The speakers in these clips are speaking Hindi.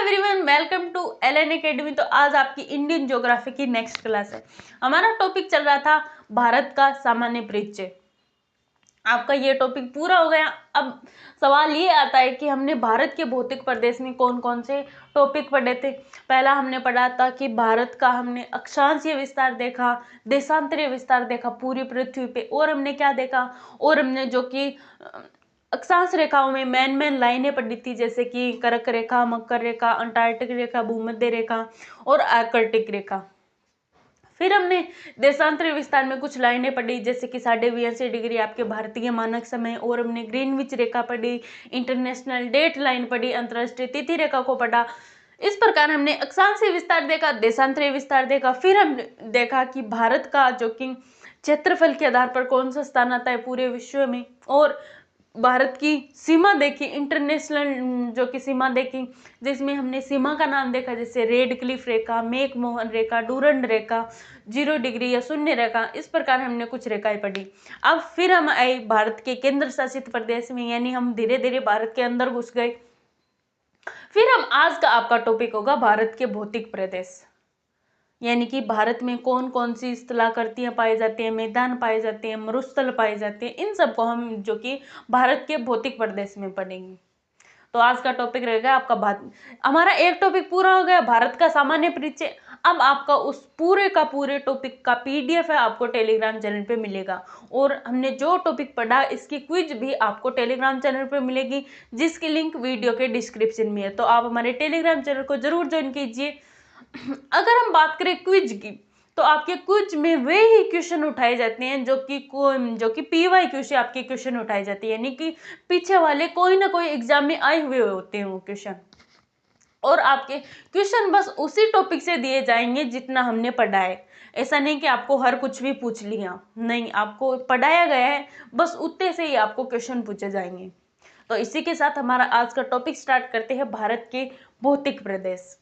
Everyone, welcome to LN academy. तो आज आपकी इंडियन ज्योग्राफी की नेक्स्ट क्लास है। हमारा टॉपिक चल रहा था भारत का सामान्य परिचय। आपका ये टॉपिक पूरा हो गया। अब सवाल ये आता है कि हमने भारत के भौतिक प्रदेश में कौन कौन से टॉपिक पढ़े थे। पहला हमने पढ़ा था कि भारत का हमने अक्षांशीय विस्तार देखा, देशांतरीय विस्तार देखा पूरी पृथ्वी पे, और हमने क्या देखा, और हमने जो कि अक्षांश रेखाओं में मेन लाइनें पढ़ी थी, जैसे कि कर्क रेखा, मकर रेखा, अंटार्कटिक रेखा, भूमध्य रेखा और आर्कटिक रेखा। फिर हमने देशांतरीय विस्तार में कुछ लाइनें पढ़ी, जैसे कि 82 डिग्री आपके भारतीय मानक समय, और हमने ग्रीनविच रेखा पढ़ी, इंटरनेशनल डेट लाइन पढ़ी, अंतरराष्ट्रीय तिथि रेखा को पढ़ा। इस प्रकार हमने अक्षांशीय विस्तार देखा, देशांतरीय विस्तार देखा। फिर हमने देखा कि भारत का जो कि क्षेत्रफल के आधार पर कौन सा स्थान आता है पूरे विश्व में, और भारत की सीमा देखी, इंटरनेशनल जो कि सीमा देखी, जिसमें हमने सीमा का नाम देखा, जैसे रेड क्लिफ रेखा, मैकमोहन रेखा, डूरंड रेखा, 0 डिग्री या शून्य रेखा। इस प्रकार हमने कुछ रेखाएं पढ़ी। अब फिर हम आए भारत के केंद्र शासित प्रदेश में, यानी हम धीरे धीरे भारत के अंदर घुस गए। फिर हम आज का आपका टॉपिक होगा भारत के भौतिक प्रदेश, यानी कि भारत में कौन कौन सी स्थलाकृतियां पाई जाती हैं, मैदान पाए जाते हैं, मरुस्थल पाए जाते हैं, इन सबको हम जो कि भारत के भौतिक प्रदेश में पढ़ेंगे। तो आज का टॉपिक रहेगा आपका भारत। हमारा एक टॉपिक पूरा हो गया, भारत का सामान्य परिचय। अब आपका उस पूरे का पूरे टॉपिक का पीडीएफ है, आपको टेलीग्राम चैनल पे मिलेगा, और हमने जो टॉपिक पढ़ा इसकी क्विज भी आपको टेलीग्राम चैनल पे मिलेगी, जिसकी लिंक वीडियो के डिस्क्रिप्शन में है। तो आप हमारे टेलीग्राम चैनल को जरूर ज्वाइन कीजिए। अगर हम बात करें क्विज की, तो आपके क्विज में वे ही क्वेश्चन उठाए जाते हैं जो कि पीवाईक्यू से आपके क्वेश्चन उठाए जाते हैं, यानी कि पीछे वाले कोई ना कोई एग्जाम में आए हुए होते हैं वो क्वेश्चन, और आपके क्वेश्चन बस उसी टॉपिक से दिए जाएंगे जितना हमने पढ़ा है। ऐसा नहीं कि आपको हर कुछ भी पूछ लिया, नहीं, आपको पढ़ाया गया है बस उतने से ही आपको क्वेश्चन पूछे जाएंगे। तो इसी के साथ हमारा आज का टॉपिक स्टार्ट करते हैं, भारत के भौतिक प्रदेश।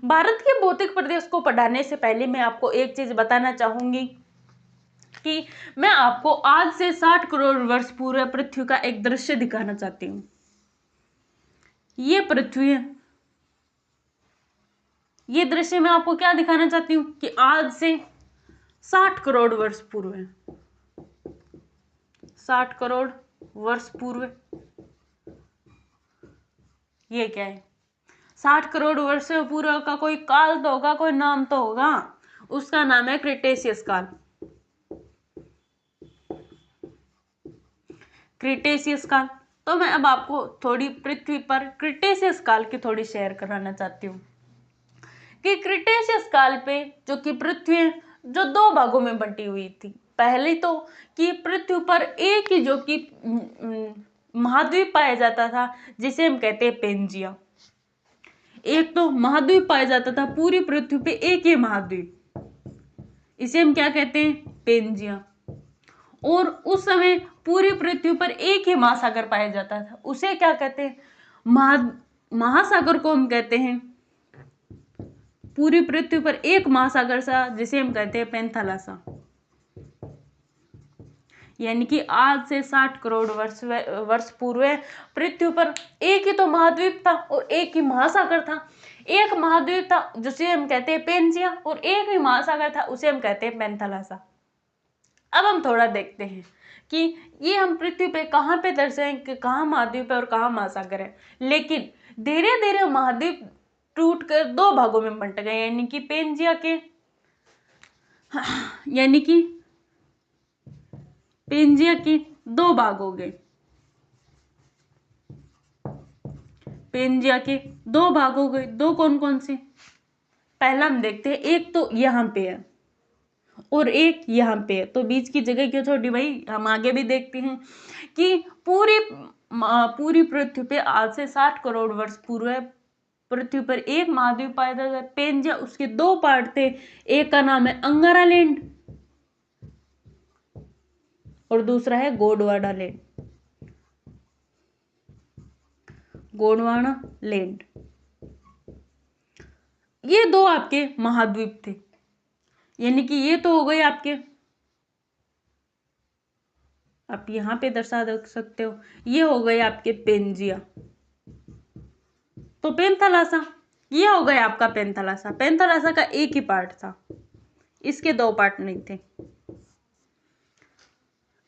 भारत के भौतिक प्रदेश को पढ़ाने से पहले मैं आपको एक चीज बताना चाहूंगी कि मैं आपको आज से 60 करोड़ वर्ष पूर्व पृथ्वी का एक दृश्य दिखाना चाहती हूँ। ये पृथ्वी है, ये दृश्य मैं आपको क्या दिखाना चाहती हूँ कि आज से 60 करोड़ वर्ष पूर्व है, 60 करोड़ वर्ष पूर्व। ये क्या है? 60 करोड़ वर्ष पूर्व का कोई काल तो होगा, कोई नाम तो होगा, उसका नाम है क्रिटेशियस काल। क्रिटेशियस काल। तो मैं अब आपको थोड़ी पृथ्वी पर क्रिटेशियस काल की थोड़ी शेयर कराना चाहती हूँ कि क्रिटेशियस काल पे जो कि पृथ्वी जो दो भागों में बंटी हुई थी। पहले तो कि पृथ्वी पर एक ही जो कि महाद्वीप पाया जाता था, जिसे हम कहते हैं पेंजिया। एक तो महाद्वीप पाया जाता था पूरी पृथ्वी पे, एक ही महाद्वीप, इसे हम क्या कहते हैं? पेंजिया। और उस समय पूरी पृथ्वी पर एक ही महासागर पाया जाता था, उसे क्या कहते हैं? महासागर को हम कहते हैं, पूरी पृथ्वी पर एक महासागर था जिसे हम कहते हैं पेंथालासा। यानी कि आज से 60 करोड़ वर्ष पूर्व पृथ्वी पर एक ही तो महाद्वीप था और एक ही महासागर था। एक महाद्वीप था जिसे हम कहते हैं पेंजिया, और एक ही महासागर था उसे हम कहते हैं पेंथालासा। अब हम थोड़ा देखते हैं कि ये हम पृथ्वी पे कहाँ पे दर्शाएं कि कहाँ महाद्वीप है और कहाँ महासागर है। लेकिन धीरे धीरे महाद्वीप टूट कर दो भागों में बंट गए, यानी कि पेंजिया के, यानी कि पेंजिया के दो भाग हो गए। पेंजिया के दो भाग हो गए। दो कौन कौन से? पहला हम देखते हैं, एक तो यहाँ पे है और एक यहाँ पे है, तो बीच की जगह क्यों छोड़ी भाई? हम आगे भी देखते हैं कि पूरी पृथ्वी पे आज से 60 करोड़ वर्ष पूर्व पृथ्वी पर एक महाद्वीप पाया जाता है पेंजिया। उसके दो पार्ट थे, एक का नाम है अंगारा लैंड और दूसरा है गोंडवाना लैंड। गोंडवाना लैंड, ये दो आपके महाद्वीप थे, यानी कि ये तो हो गए आपके, आप यहां पे दर्शा सकते हो, ये हो गए आपके पेंजिया। तो पेंथालासा, ये हो गया आपका पेंथालासा। पेंथालासा का एक ही पार्ट था, इसके दो पार्ट नहीं थे।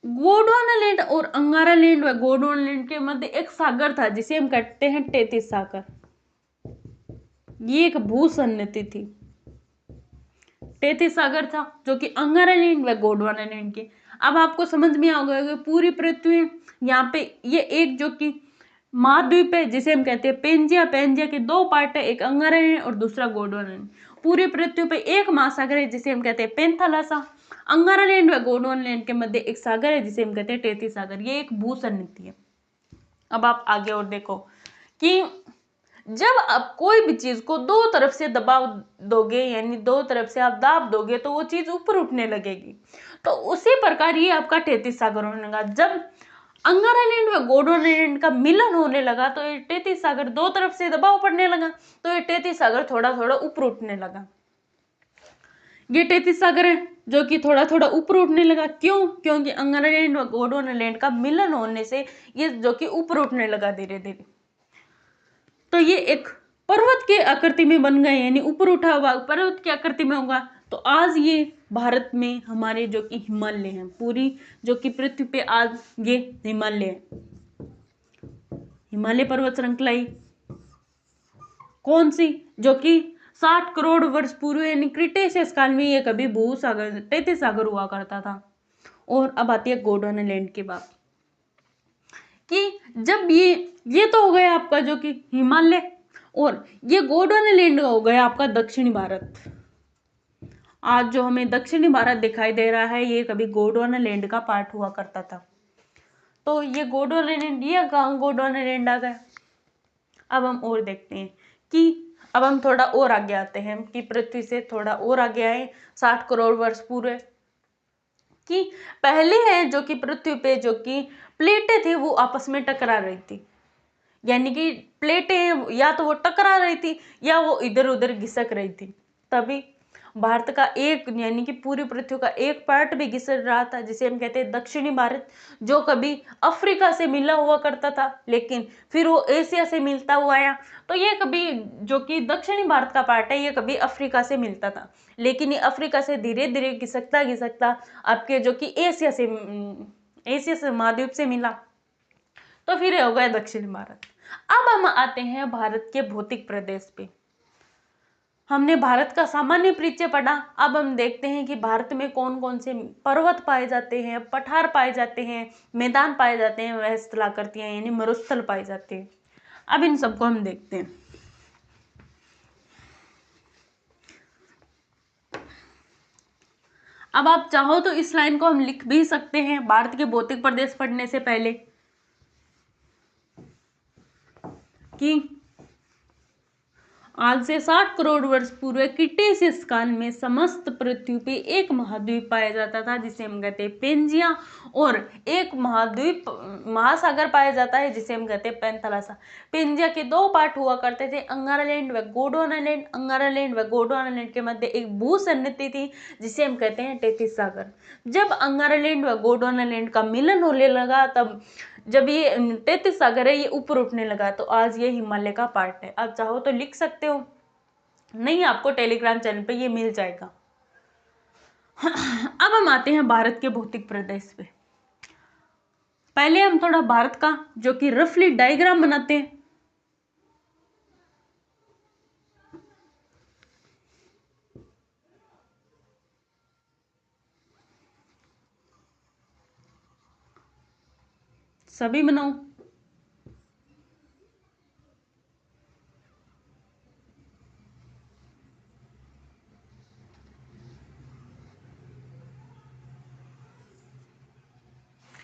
गोंडवानालैंड और अंगारालैंड व गोंडवानालैंड के मध्य एक सागर था जिसे हम कहते हैं टेथिस सागर। ये एक भूसन्नति थी। टेथिस सागर था जो कि अंगारालैंड व गोंडवानालैंड के। अब आपको समझ में आ गया कि पूरी पृथ्वी यहाँ पे ये एक जो कि महाद्वीप है जिसे हम कहते हैं पेंजिया। पेंजिया के दो पार्ट है, एक अंगारालैंड और दूसरा गोंडवानालैंड। पूरी पृथ्वी पे एक महासागर है जिसे हम कहते हैं पेंथालासा। अंगारालैंड व गोंडवानालैंड के मध्य एक सागर है जिसे हम कहते हैं टेथिस सागर। ये एक भूसन्नति है। अब आप आगे और देखो कि जब आप कोई भी चीज को दो तरफ से दबाव दोगे, यानी दो तरफ से आप दाब दोगे, तो वो चीज ऊपर उठने लगेगी। तो उसी प्रकार ये आपका टेथिस सागर होने लगा। जब अंगारालैंड व गोंडवानालैंड का मिलन होने लगा तो ये टेथिस सागर दो तरफ से दबाव पड़ने लगा, तो ये टेथिस सागर थोड़ा थोड़ा ऊपर उठने लगा। ये टेथिस सागर है जो कि थोड़ा थोड़ा ऊपर उठने लगा। क्यों? क्योंकि अंगारालैंड व गोंडवानालैंड का मिलन होने से ये जो कि ऊपर उठने लगा धीरे धीरे। तो ये एक पर्वत के आकृति में बन गए, यानी ऊपर उठा हुआ पर्वत की आकृति में होगा। तो आज ये भारत में हमारे जो कि हिमालय हैं, पूरी जो कि पृथ्वी पे आज ये हिमालय है। हिमालय पर्वत श्रृंखला कौन सी? जो कि 60 करोड़ वर्ष पूर्व यानी क्रिटेशियस काल में ये कभी भूसागर टेथिस सागर हुआ करता था। और अब आती है गोंडवानालैंड की बात कि जब ये तो हो गया आपका जो कि हिमालय, और ये गोंडवानालैंड हो गया आपका दक्षिणी भारत। आज जो हमें दक्षिणी भारत दिखाई दे रहा है ये कभी गोंडवानालैंड का पार्ट हुआ करता था। तो ये गोंडवानालैंड, ये कहाँ गोंडवानालैंड आ गया। अब हम और देखते हैं कि अब हम थोड़ा और आगे आते हैं कि पृथ्वी से थोड़ा और आगे आए 60 करोड़ वर्ष पूर्व कि पहले है जो कि पृथ्वी पे जो कि प्लेटें थी वो आपस में टकरा रही थी, यानी कि प्लेटें या तो वो टकरा रही थी या वो इधर उधर घिसक रही थी। तभी भारत का एक यानी कि पूरी पृथ्वी का एक पार्ट भी घिसक रहा था जिसे हम कहते हैं दक्षिणी भारत, जो कभी अफ्रीका से मिला हुआ करता था लेकिन फिर वो एशिया से मिलता हुआ आया। तो ये कभी जो कि दक्षिणी भारत का पार्ट है ये कभी अफ्रीका से मिलता था, लेकिन ये अफ्रीका से धीरे धीरे घिसकता घिसकता आपके जो कि एशिया से महाद्वीप से मिला, तो फिर ये हो गया दक्षिणी भारत। अब हम आते हैं भारत के भौतिक प्रदेश पे। हमने भारत का सामान्य परिचय पढ़ा। अब हम देखते हैं कि भारत में कौन कौन से पर्वत पाए जाते हैं, पठार पाए जाते हैं, मैदान पाए जाते हैं, वह स्थलाकृतियां यानी मरुस्थल पाए जाते हैं। अब इन सबको हम देखते हैं। अब आप चाहो तो इस लाइन को हम लिख भी सकते हैं भारत के भौतिक प्रदेश पढ़ने से पहले कि आज से 60 करोड़ वर्ष पूर्व क्रिटेशियस काल में समस्त पृथ्वी पे एक महाद्वीप पाया जाता था जिसे हम कहते हैं पेंजिया, और एक महासागर पाया जाता है जिसे हम कहते हैं पेंथालासा। पेंजिया के दो पार्ट हुआ करते थे, अंगारालैंड व गोंडवानालैंड। अंगारालैंड व गोंडवानालैंड के मध्य एक भूसन्नति थी जिसे हम कहते हैं टेथिस सागर। जब अंगारालैंड व गोंडवानालैंड का मिलन होने लगा, तब जब ये टेथिस सागर है ये ऊपर उठने लगा, तो आज ये हिमालय का पार्ट है। आप चाहो तो लिख सकते हो, नहीं आपको टेलीग्राम चैनल पे ये मिल जाएगा। अब हम आते हैं भारत के भौतिक प्रदेश पे। पहले हम थोड़ा भारत का जो कि रफली डायग्राम बनाते हैं। सभी बनाओ।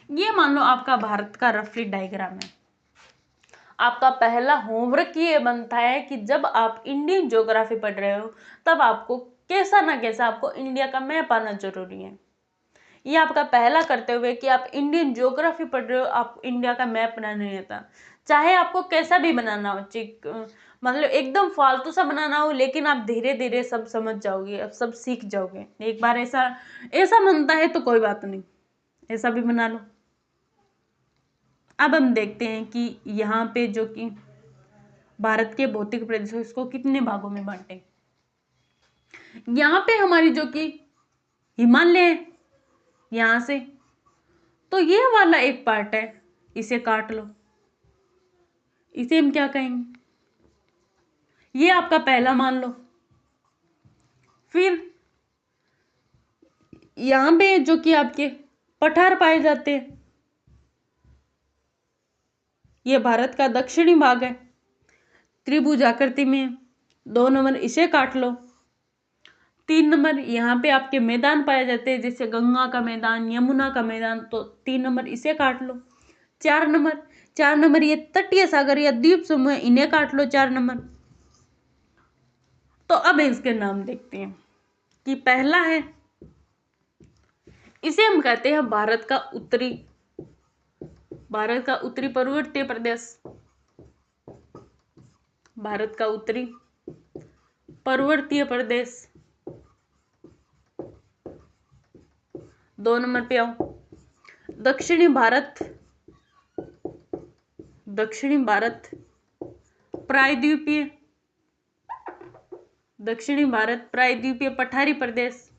ये मान लो आपका भारत का रफली डायग्राम है। आपका पहला होमवर्क ये बनता है कि जब आप इंडियन ज्योग्राफी पढ़ रहे हो तब आपको कैसा ना कैसा आपको इंडिया का मैप आना जरूरी है। ये आपका पहला करते हुए कि आप इंडियन ज्योग्राफी पढ़ रहे हो, आप इंडिया का मैप बनाना नहीं आता। चाहे आपको कैसा भी बनाना हो, मतलब एकदम फालतू सा बनाना हो, लेकिन आप धीरे धीरे सब समझ जाओगे, अब सब सीख जाओगे। एक बार ऐसा ऐसा बनता है तो कोई बात नहीं, ऐसा भी बना लो। अब हम देखते हैं कि यहाँ पे जो कि भारत के भौतिक प्रदेशों इसको कितने भागों में बांटे। यहाँ पे हमारी जो कि हिमालय है यहां से, तो ये वाला एक पार्ट है, इसे काट लो, इसे हम क्या कहेंगे, ये आपका पहला मान लो। फिर यहां पे जो कि आपके पठार पाए जाते हैं, ये भारत का दक्षिणी भाग है, त्रिभुज आकृति में। 2 नंबर इसे काट लो। 3 नंबर यहाँ पे आपके मैदान पाए जाते हैं, जैसे गंगा का मैदान, यमुना का मैदान, तो 3 नंबर इसे काट लो। 4 नंबर ये तटीय सागर या द्वीप समूह, इन्हें काट लो 4 नंबर। तो अब इसके नाम देखते हैं कि पहला है, इसे हम कहते हैं भारत का उत्तरी पर्वतीय प्रदेश, भारत का उत्तरी पर्वतीय प्रदेश। 2 नंबर पे आओ, दक्षिणी भारत प्रायद्वीपीय, दक्षिणी भारत प्रायद्वीपीय पठारी प्रदेश,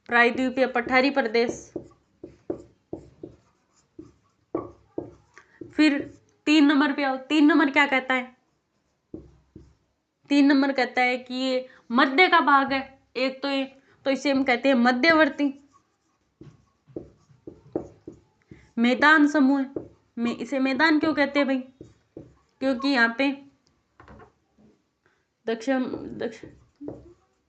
प्रायद्वीपीय पठारी प्रदेश। फिर 3 नंबर पे आओ, 3 नंबर क्या कहता है, 3 नंबर कहता है कि ये मध्य का भाग है, एक तो ये, तो इसे हम कहते हैं मध्यवर्ती मैदान समूह। में इसे मैदान क्यों कहते हैं भाई, क्योंकि यहाँ पे दक्षिण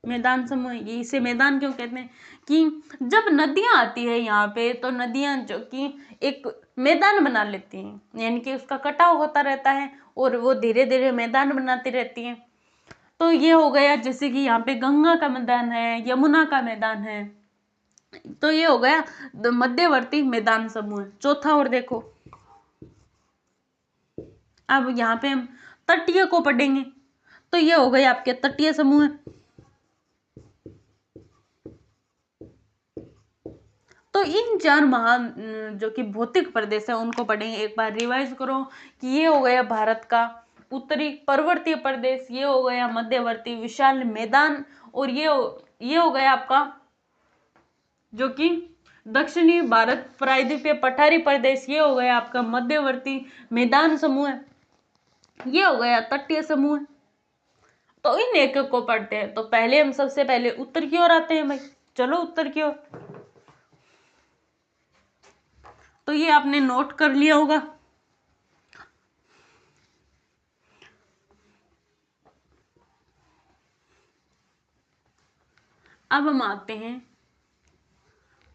मैदान समूह, ये इसे मैदान क्यों कहते हैं कि जब नदियां आती है यहाँ पे, तो नदियां जो कि एक मैदान बना लेती हैं, यानी कि उसका कटाव होता रहता है और वो धीरे धीरे मैदान बनाती रहती हैं। तो ये हो गया, जैसे कि यहाँ पे गंगा का मैदान है, यमुना का मैदान है, तो ये हो गया मध्यवर्ती मैदान समूह। चौथा और देखो, अब यहाँ पे हम तटीय को पढ़ेंगे, तो ये हो गए आपके तटीय समूह। तो इन 4 महान जो कि भौतिक प्रदेश है उनको पढ़ेंगे। एक बार रिवाइज करो कि ये हो गया भारत का उत्तरी पर्वतीय प्रदेश, ये हो गया मध्यवर्ती विशाल मैदान, और ये हो गया आपका जो कि दक्षिणी भारत प्रायद्वीपीय पठारी प्रदेश, ये हो गया आपका मध्यवर्ती मैदान समूह, ये हो गया तटीय समूह। तो इन एक को पढ़ते हैं। तो पहले हम सबसे पहले उत्तर की ओर आते हैं भाई, चलो उत्तर की ओर। तो ये आपने नोट कर लिया होगा। अब हम आते हैं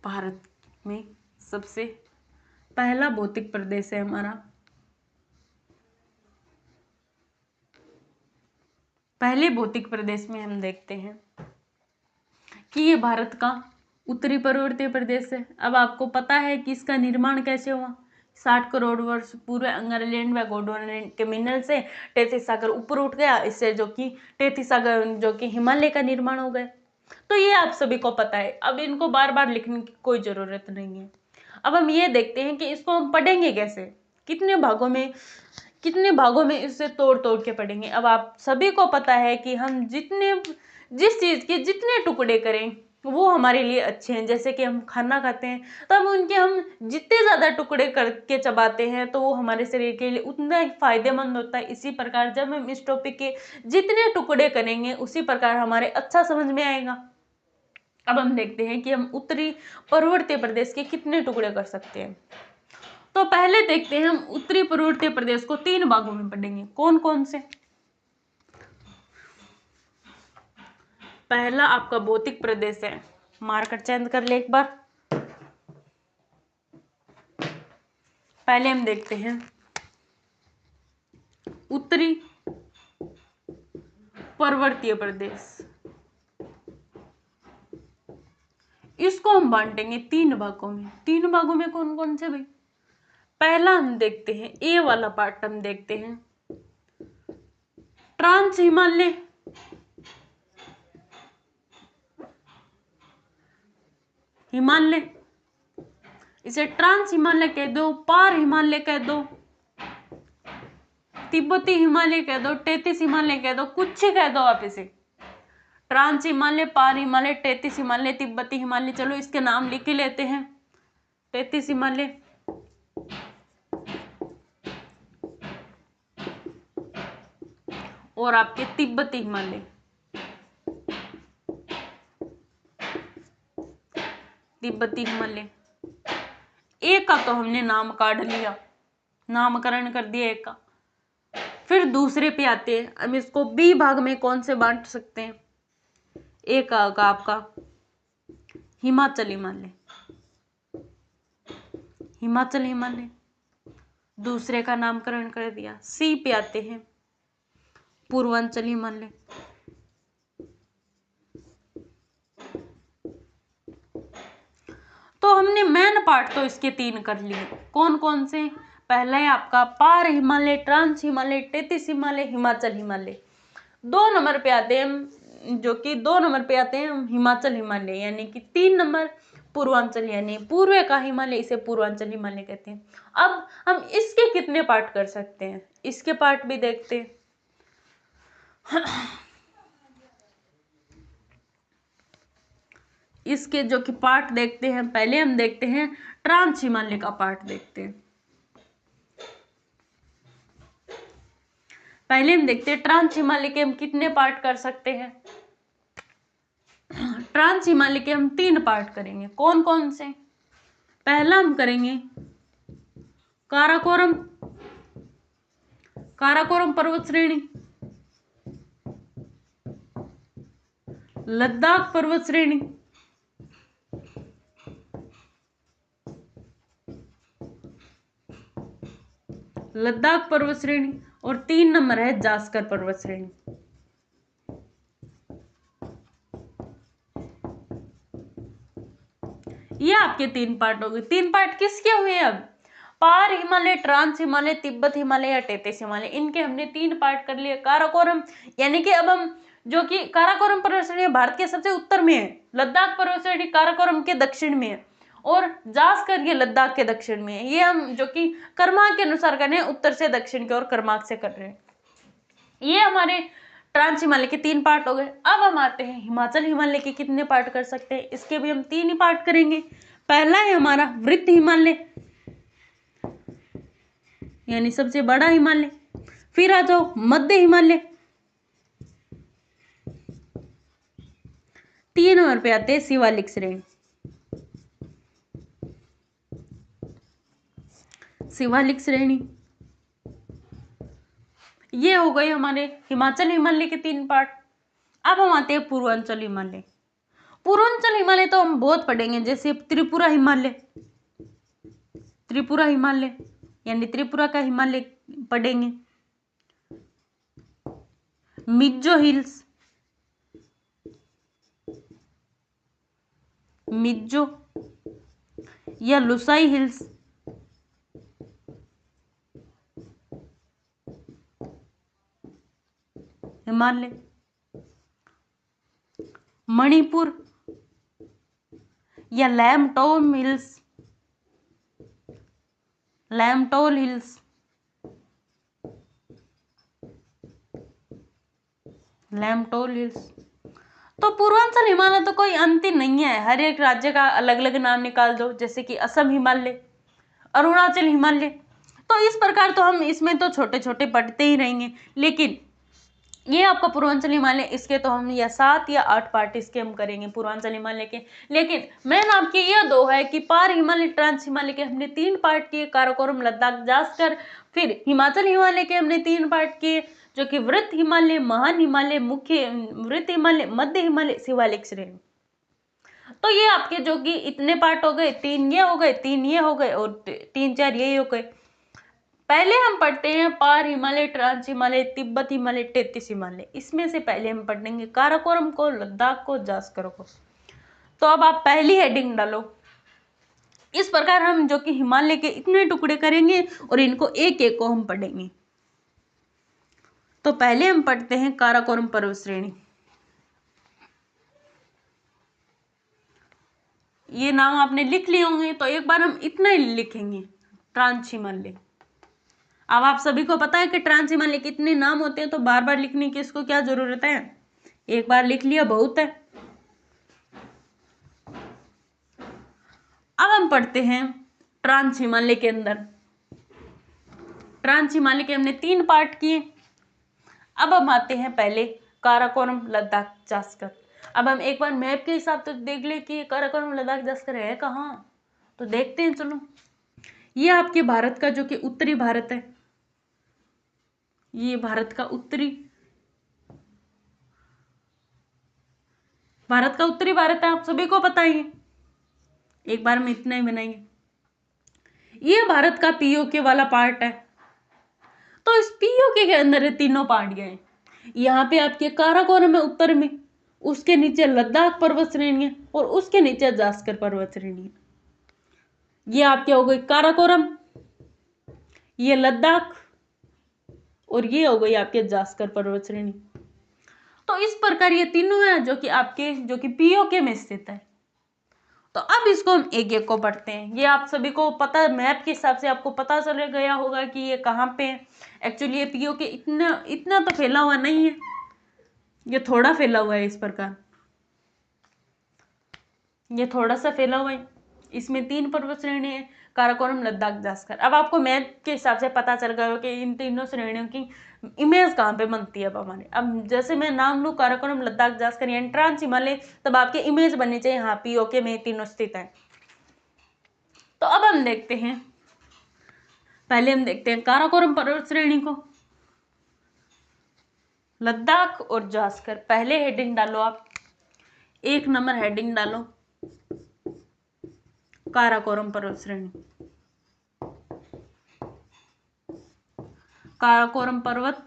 भारत में सबसे पहला भौतिक प्रदेश है हमारा, पहले भौतिक प्रदेश में हम देखते हैं कि ये भारत का उत्तरी पर्वतीय प्रदेश है। अब आपको पता है कि इसका निर्माण कैसे हुआ। 60 करोड़ वर्ष पूर्व अंगारलैंड व गोंडवाना के मिनरल से टेथिस सागर ऊपर उठ गया, इससे जो कि टेथिस सागर जो कि हिमालय का निर्माण हो गया। तो ये आप सभी को पता है, अब इनको बार बार लिखने की कोई जरूरत नहीं है। अब हम ये देखते हैं कि इसको हम पढ़ेंगे कैसे, कितने भागों में इससे तोड़ तोड़ के पढ़ेंगे। अब आप सभी को पता है कि हम जिस चीज के जितने टुकड़े करें वो हमारे लिए अच्छे हैं। जैसे कि हम खाना खाते हैं तो हम जितने ज्यादा टुकड़े करके चबाते हैं तो वो हमारे शरीर के लिए उतना ही फायदेमंद होता है। इसी प्रकार जब हम इस टॉपिक के जितने टुकड़े करेंगे उसी प्रकार हमारे अच्छा समझ में आएगा। अब हम देखते हैं कि हम उत्तरी पर्वतीय प्रदेश के कितने टुकड़े कर सकते हैं। तो पहले देखते हैं हम उत्तरी पर्वतीय प्रदेश को 3 भागों में पढ़ेंगे। कौन कौन से। पहला आपका भौतिक प्रदेश है, मार्कर चेंज कर ले एक बार। पहले हम देखते हैं उत्तरी पर्वतीय प्रदेश, इसको हम बांटेंगे 3 भागों में। 3 भागों में कौन कौन से भाई। पहला हम देखते हैं ए वाला पार्ट, हम देखते हैं ट्रांस हिमालय, इसे ट्रांस हिमालय कह दो, पार हिमालय कह दो, तिब्बती हिमालय कह दो, 33 हिमालय कह दो, कुछ ही कह दो आप इसे। ट्रांस हिमालय, पार हिमालय, 33 हिमालय, तिब्बती हिमालय, चलो इसके नाम लिख ही लेते हैं। 33 हिमालय, और आपके तिब्बती हिमालय। तिब्बती हिमालय, एक का तो हमने नाम काढ़ लिया, नामकरण कर दिया एक का। फिर दूसरे पे आते हैं, हम इसको बी भाग में कौन से बांट सकते हैं। एक का आपका हिमाचल हिमालय, हिमाचल हिमालय, दूसरे का नामकरण कर दिया। सी पे आते हैं पूर्वांचल हिमालय, तो हमने मेन पार्ट तो इसके 3 कर लिए। कौन कौन से? पहला है आपका पार हिमालय, ट्रांस हिमालय, 33 हिमालय, हिमाचल हिमालय। 2 नंबर पे आते हैं, जो कि 2 नंबर पे आते हैं हिमाचल हिमालय, यानी कि 3 नंबर पूर्वांचल, यानी पूर्व का हिमालय, इसे पूर्वांचल हिमालय कहते हैं। अब हम इसके कितने पार्ट कर सकते हैं, इसके पार्ट भी देखते हैं। इसके जो कि पार्ट देखते हैं, पहले हम देखते हैं ट्रांस हिमालय का पार्ट देखते हैं। पहले हम देखते हैं ट्रांस हिमालय के हम कितने पार्ट कर सकते हैं। ट्रांस हिमालय के हम 3 पार्ट करेंगे। कौन कौन से? पहला हम करेंगे काराकोरम, काराकोरम पर्वत श्रेणी, लद्दाख पर्वत श्रेणी, लद्दाख पर्वत श्रेणी, और 3 नंबर है जास्कर पर्वत श्रेणी। ये आपके 3 पार्ट हो गए। 3 पार्ट किसके हुए? अब पार हिमालय, ट्रांस हिमालय, तिब्बत हिमालय या 33 हिमालय, इनके हमने 3 पार्ट कर लिए। काराकोरम, यानी कि अब हम जो कि काराकोरम पर्वत श्रेणी भारत के सबसे उत्तर में है, लद्दाख पर्वत श्रेणी काराकोरम के दक्षिण में है, और जास्कर ये लद्दाख के दक्षिण में है। ये हम जो कि क्रमांक के अनुसार कर रहे हैं, उत्तर से दक्षिण की ओर क्रमांक से कर रहे हैं। ये हमारे ट्रांस हिमालय के 3 पार्ट हो गए। अब हम आते हैं हिमाचल हिमालय के कितने पार्ट कर सकते हैं। इसके भी हम 3 ही पार्ट करेंगे। पहला है हमारा वृत्त हिमालय, यानी सबसे बड़ा हिमालय। फिर आ जाओ मध्य हिमालय, 3 नंबर पे आते हैं शिवालिक श्रेणी, शिवालिक श्रेणी। ये हो गए हमारे हिमाचल हिमालय के 3 पार्ट। अब हम आते हैं पूर्वांचल हिमालय। पूर्वांचल हिमालय तो हम बहुत पढ़ेंगे, जैसे त्रिपुरा हिमालय, त्रिपुरा हिमालय यानी त्रिपुरा का हिमालय पढ़ेंगे। मिज्जो हिल्स, मिज्जो या लुसाई हिल्स, हिमालय। मणिपुर या लैमटोम हिल्स, लैमटोल हिल्स, लैमटोल हिल्स। तो पूर्वांचल हिमालय तो कोई अंत ही नहीं है, हर एक राज्य का अलग अलग नाम निकाल दो, जैसे कि असम हिमालय, अरुणाचल हिमालय। तो इस प्रकार तो हम इसमें तो छोटे छोटे पढ़ते ही रहेंगे, लेकिन ये आपका पूर्वांचल हिमालय, इसके तो हम या 7 या 8 पार्ट इसके हम करेंगे पूर्वांचल हिमालय के। लेकिन मेन आपके ये 2 है कि पार हिमालय, ट्रांस हिमालय के हमने 3 पार्ट किए, काराकोरम, लद्दाख, जास्कर। फिर हिमाचल हिमालय के हमने 3 पार्ट किए, जो कि वृत्त हिमालय, महान हिमालय, मुख्य वृत्त हिमालय, मध्य हिमालय, शिवालिक श्रेणी। तो ये आपके जो कि इतने पार्ट हो गए, 3 ये हो गए, 3 ये हो गए, और 3-4 ये हो गए। पहले हम पढ़ते हैं पार हिमालय, ट्रांस हिमालय, तिब्बत हिमालय, 33 हिमालय। इसमें से पहले हम पढ़ेंगे काराकोरम को, लद्दाख को, जास्कर को। तो अब आप पहली हेडिंग डालो। इस प्रकार हम जो कि हिमालय के इतने टुकड़े करेंगे और इनको एक एक को हम पढ़ेंगे। तो पहले हम पढ़ते हैं काराकोरम पर्वत श्रेणी। ये नाम आपने लिख लिए होंगे, तो एक बार हम इतना ही लिखेंगे, ट्रांस हिमालय। अब आप सभी को पता है कि ट्रांस हिमालय कितने नाम होते हैं, तो बार बार लिखने की इसको क्या जरूरत है, एक बार लिख लिया बहुत है। अब हम पढ़ते हैं ट्रांस हिमालय के अंदर। ट्रांस हिमालय के हमने 3 पार्ट किए। अब हम आते हैं पहले काराकोरम, लद्दाख, जास्कर। अब हम एक बार मैप के हिसाब से देख ले कि काराकोरम, लद्दाख, जास्कर है कहाँ, तो देखते हैं चलो। ये आपके भारत का जो कि उत्तरी भारत है, ये भारत का उत्तरी भारत है, आप सभी को पता ही है, एक बार में इतना ही बनाएंगे। ये भारत का पीओके वाला पार्ट है। तो इस पीओके के अंदर तीनों पार्ट गए। यहाँ पे आपके काराकोरम है उत्तर में, उसके नीचे लद्दाख पर्वत श्रेणी है और उसके नीचे जास्कर पर्वत श्रेणी है। ये आपके हो गई काराकोरम, ये लद्दाख और ये हो गई आपके जास्कर पर्वत श्रेणी। तो इस प्रकार ये तीनों है जो कि पीओके में स्थित है। तो अब इसको हम एक एक को पढ़ते हैं। ये आप सभी को पता, मैप के हिसाब से आपको पता चल गया होगा कि ये कहाँ पे है। एक्चुअली ये पीओके इतना तो फैला हुआ नहीं है, ये थोड़ा फैला हुआ है, इस प्रकार ये थोड़ा सा फैला हुआ है। इसमें 3 पर्वत श्रेणी है, काराकोरम, लद्दाख, जास्कर। अब आपको मैप के हिसाब से पता चल गया कि इन तीनों श्रेणियों की इमेज कहाँ पे बनती है। अब हमारे, अब जैसे मैं नाम लूँ काराकोरम, लद्दाख, जास्कर यानी ट्रांस हिमालय, तब आपके इमेज बननी चाहिए हाँ पीओके में तीनों स्थित है। तो अब हम देखते हैं, पहले हम देखते हैं काराकोरम पर्वत श्रेणी को, लद्दाख और जास्कर। पहले हेडिंग डालो आप, 1 नंबर हेडिंग डालो काराकोरम पर्वत श्रेणी। काराकोरम पर्वत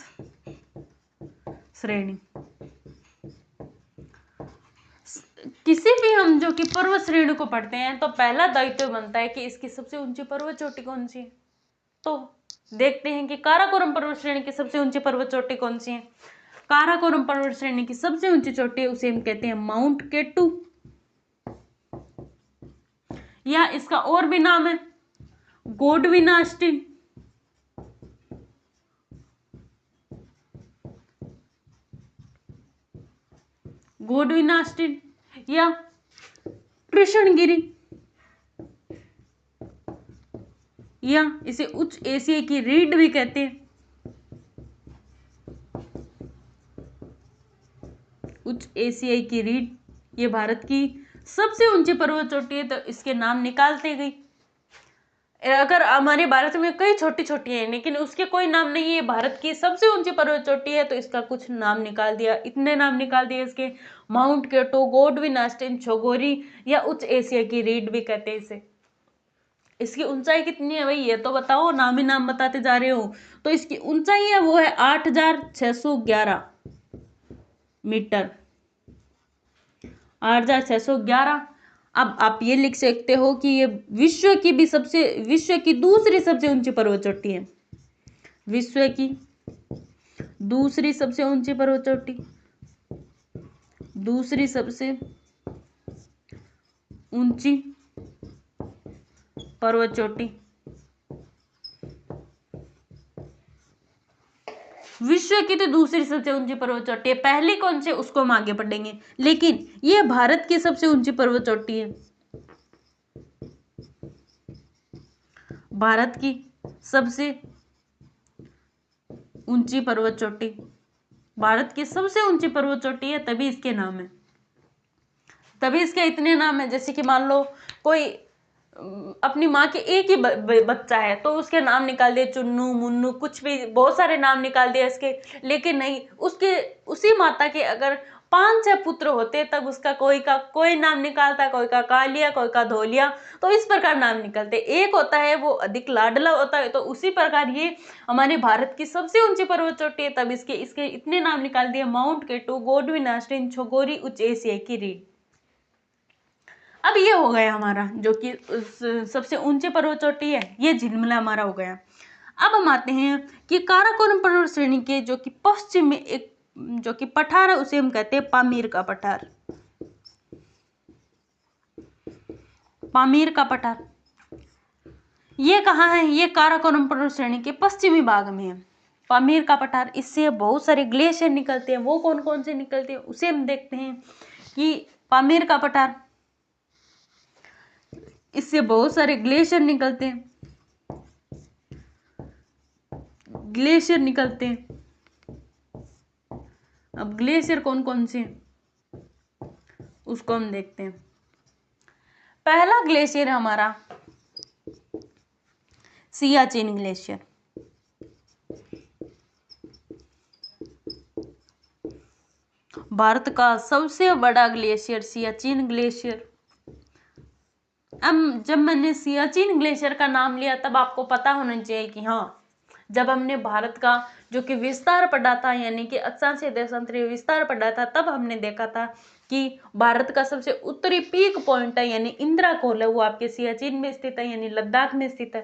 श्रेणी, किसी भी हम जो कि पर्वत श्रेणी को पढ़ते हैं तो पहला दायित्व बनता है कि इसकी सबसे ऊंची पर्वत चोटी कौन सी है। तो देखते हैं कि काराकोरम पर्वत श्रेणी की सबसे ऊंची पर्वत चोटी कौन सी है। काराकोरम पर्वत श्रेणी की सबसे ऊंची चोटी है, उसे हम कहते हैं माउंट केटू, या इसका और भी नाम है गोडविना अस्टिन। गोडविना अस्टिन या कृष्णगिरी, या इसे उच्च एशिया की रीढ़ भी कहते हैं। उच्च एशियाई की रीढ़, ये भारत की सबसे ऊंची पर्वत चोटी है, तो इसके नाम निकालते गई। अगर हमारे भारत में कई छोटी छोटी है लेकिन उसके कोई नाम नहीं है, भारत की सबसे ऊंची पर्वत चोटी है, तो इसका कुछ नाम निकाल दिया। इतने नाम निकाल दिए इसके, माउंट केटू, गोडविन अस्टिन, छोगोरी या उच्च एशिया की रीढ़ भी कहते हैं इसे। इसकी ऊंचाई कितनी है भाई, ये तो बताओ, नाम ही नाम बताते जा रहे हो। तो इसकी ऊंचाई है वो है 8611 मीटर, 8611। अब आप ये लिख सकते हो कि ये विश्व की दूसरी सबसे ऊंची पर्वत चोटी है। विश्व की दूसरी सबसे ऊंची पर्वत चोटी, दूसरी सबसे ऊंची पर्वत चोटी, विश्व की तो दूसरी सबसे ऊंची पर्वत चोटी है। पहली कौन सी उसको हम आगे पढ़ेंगे, लेकिन ये भारत की सबसे ऊंची पर्वत चोटी है। भारत की सबसे ऊंची पर्वत चोटी, भारत की सबसे ऊंची पर्वत चोटी है, तभी इसके नाम है, तभी इसके इतने नाम है। जैसे कि मान लो कोई अपनी माँ के एक ही बच्चा है तो उसके नाम निकाल दिए चुन्नू, मुन्नू, कुछ भी बहुत सारे नाम निकाल दिए इसके, लेकिन नहीं, उसके उसी माता के अगर 5-6 पुत्र होते तब उसका कोई का कोई नाम निकालता, कोई का कालिया, कोई का धोलिया, तो इस प्रकार नाम निकलते। एक होता है वो अधिक लाडला होता है, तो उसी प्रकार ये हमारे भारत की सबसे ऊंची पर्वत चोटी है, तब इसके इतने नाम निकाल दिए, माउंट केटू, गोडविन अस्टिन, छोगोरी, उच्च एशिया की रीढ़। अब ये हो गया हमारा जो कि सबसे ऊंची पर्वत चोटी है, ये झिलमिला हमारा हो गया। अब हम आते हैं कि काराकोरम पर्वत श्रेणी के जो कि पश्चिम में एक जो कि पठार है, उसे हम कहते हैं पामीर का पठार। पामीर का पठार, ये कहाँ है? ये काराकोरम पर्वत श्रेणी के पश्चिमी भाग में है। पामीर का पठार, इससे बहुत सारे ग्लेशियर निकलते हैं। वो कौन कौन से निकलते हैं उसे हम देखते हैं कि पामीर का पठार, इससे बहुत सारे ग्लेशियर निकलते हैं, ग्लेशियर निकलते हैं। अब ग्लेशियर कौन कौन से उसको हम देखते हैं। पहला ग्लेशियर है हमारा सियाचिन ग्लेशियर। भारत का सबसे बड़ा ग्लेशियर सियाचिन ग्लेशियर। अब जब मैंने सियाचिन ग्लेशियर का नाम लिया तब आपको पता होना चाहिए कि हाँ, जब हमने भारत का जो कि विस्तार पढ़ा था, यानी कि अक्षांशीय देशांतरीय विस्तार पढ़ा था, तब हमने देखा था कि भारत का सबसे उत्तरी पीक पॉइंट है यानी इंदिरा कोल है, वो आपके सियाचिन में स्थित है यानी लद्दाख में स्थित है।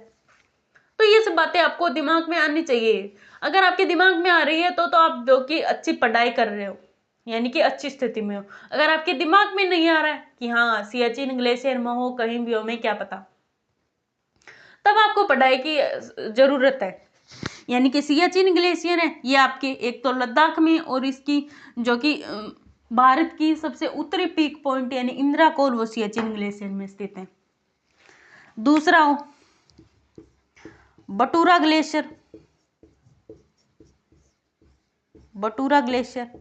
तो ये सब बातें आपको दिमाग में आनी चाहिए। अगर आपके दिमाग में आ रही है तो आप जो कि अच्छी पढ़ाई कर रहे हो, यानी कि अच्छी स्थिति में हो। अगर आपके दिमाग में नहीं आ रहा है कि हाँ सियाचिन ग्लेशियर में हो, कहीं भी हो, मैं क्या पता, तब आपको पढ़ाई की जरूरत है। यानी कि सियाचिन ग्लेशियर है ये आपके एक तो लद्दाख में, और इसकी जो कि भारत की सबसे उत्तरी पीक पॉइंट यानी इंदिरा कोल वो सियाचिन ग्लेशियर में स्थित है। दूसरा हो बटूरा ग्लेशियर। बटूरा ग्लेशियर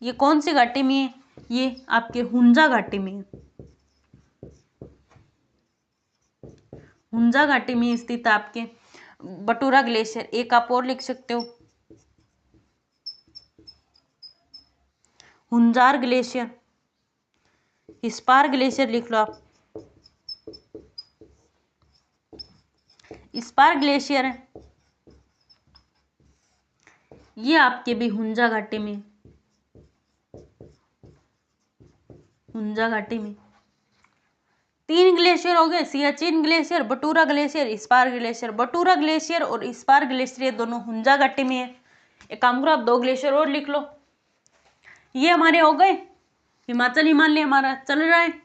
ये कौन सी घाटी में है? ये आपके हुंजा घाटी में है। हुंजा घाटी में स्थित आपके बटूरा ग्लेशियर। एक आप और लिख सकते हो हुंजार ग्लेशियर, स्पार ग्लेशियर लिख लो आप। स्पार ग्लेशियर है ये आपके भी हुंजा घाटी में, हुंजा घाटी में। 3 ग्लेशियर हो गए, Siachen glacier, Batura glacier, spar glacier. Batura glacier और स्पार ग्लेशियर ये दोनों हुंजा घाटी में है। एक काम करो आप 2 ग्लेशियर और लिख लो। ये हमारे हो गए, हिमाचल हिमालय हमारा चल रहा है।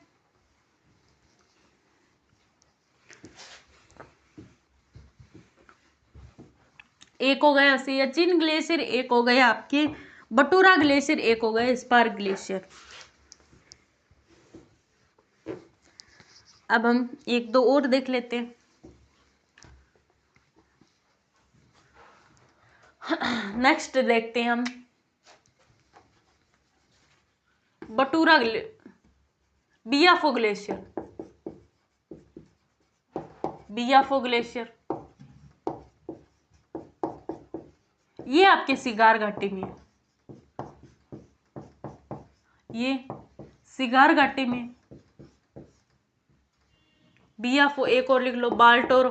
एक हो गया सियाचिन ग्लेशियर, एक हो गया आपके बटूरा ग्लेशियर, एक हो गया स्पार ग्लेशियर। अब हम एक दो और देख लेते हैं। नेक्स्ट देखते हैं हम बटूरा बियाफो ग्लेशियर। बियाफो ग्लेशियर ये आपके सिगार घाटी में है। ये सिगार घाटी में। बियाफो एक और लिख लो बाल्टोरो,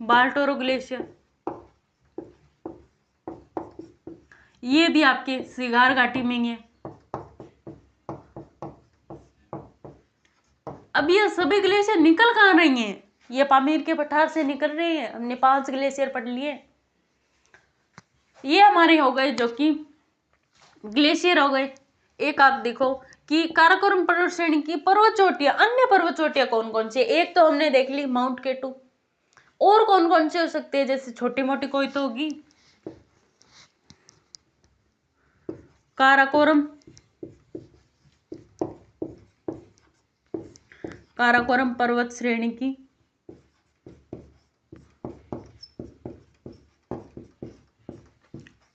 बाल्टोरो ग्लेशियर ये भी आपके सिगार घाटी में ही है। अब ये सभी ग्लेशियर निकल कहाँ रही हैं? ये पामीर के पठार से निकल रहे हैं। हमने 5 ग्लेशियर पढ़ लिए। ये हमारे हो गए जो कि ग्लेशियर हो गए। एक आप देखो कि काराकोरम पर्वत श्रेणी की पर्वत चोटियां, अन्य पर्वत चोटियां कौन कौन सी? एक तो हमने देख ली माउंट केटू, और कौन कौन से हो सकते हैं? जैसे छोटी मोटी कोई तो होगी काराकोरम, काराकोरम पर्वत श्रेणी की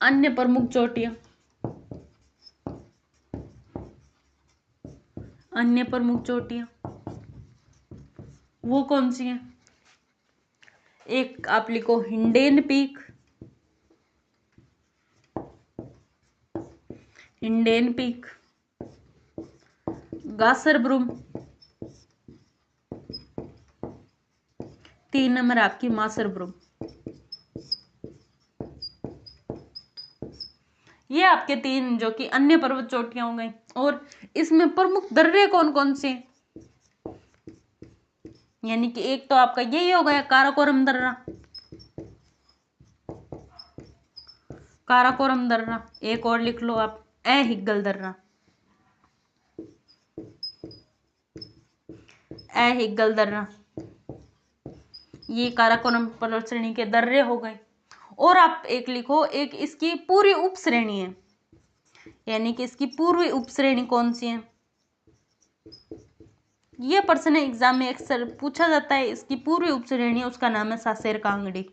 अन्य प्रमुख चोटियां, अन्य प्रमुख चोटियां वो कौन सी हैं? एक आप लिखो हिंडेन पीक, हिंडेन पीक, गासरब्रुम, 3 नंबर आपकी मासरब्रुम। ये आपके 3 जो कि अन्य पर्वत चोटियां हो गई। और इसमें प्रमुख दर्रे कौन कौन से? यानी कि एक तो आपका यही हो गया काराकोरम दर्रा, काराकोरम दर्रा। एक और लिख लो आप हिग्गल दर्रा। ए हिग्गल दर्रा, ये काराकोरम पर्वत श्रेणी के दर्रे हो गए। और आप एक लिखो, एक इसकी पूरी उप श्रेणी है, यानी कि इसकी पूर्वी उप श्रेणी कौन सी है। ये प्रश्न एग्जाम में अक्सर पूछा जाता है। इसकी पूर्वी उप श्रेणी, उसका नाम है सासेर कांगड़ी।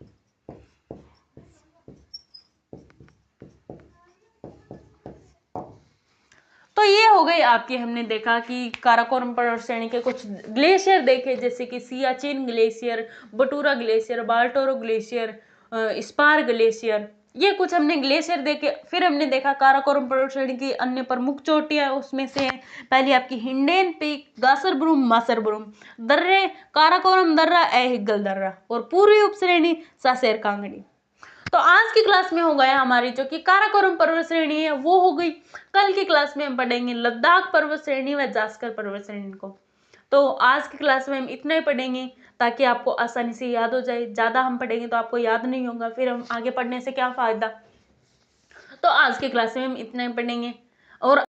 तो ये हो गई आपकी, हमने देखा कि काराकोरम पर्वत श्रेणी के कुछ ग्लेशियर देखे, जैसे कि Siachen glacier, Batura glacier, Baltoro glacier, spar glacier, ये कुछ हमने ग्लेशियर देखे। फिर हमने देखा काराकोरम पर्वत श्रेणी की अन्य प्रमुख चोटियां, उसमें से पहली आपकी हिंडेन पीक, गासरब्रूम, मासरब्रूम, दर्रे काराकोरम दर्रा, ए हिग्गल दर्रा, और पूर्वी उप श्रेणी सासेर कांगड़ी। तो आज की क्लास में हो गया हमारी जो कि काराकोरम पर्वत श्रेणी है वो हो गई। कल की क्लास में हम पढ़ेंगे लद्दाख पर्वत श्रेणी व जास्कर पर्वत श्रेणी को। तो आज की क्लास में हम इतना ही पढ़ेंगे ताकि आपको आसानी से याद हो जाए। ज्यादा हम पढ़ेंगे तो आपको याद नहीं होगा, फिर हम आगे पढ़ने से क्या फायदा। तो आज की क्लास में हम इतना ही पढ़ेंगे। और